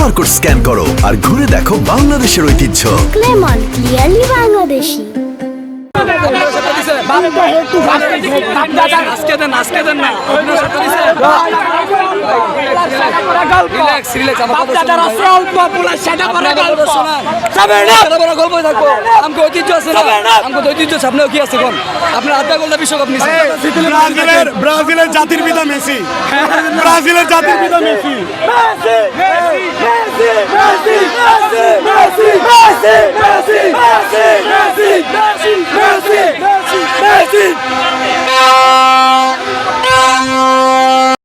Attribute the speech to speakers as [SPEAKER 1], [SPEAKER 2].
[SPEAKER 1] QR code scan করো আর ঘুরে দেখো বাংলাদেশের ঐতিহ্য।
[SPEAKER 2] ক্লেমন ক্লিয়ারলি বাংলাদেশি।
[SPEAKER 3] ব্রাজিলের জাতির পিতা মেসি, ব্রাজিলের জাতির পিতা মেসি।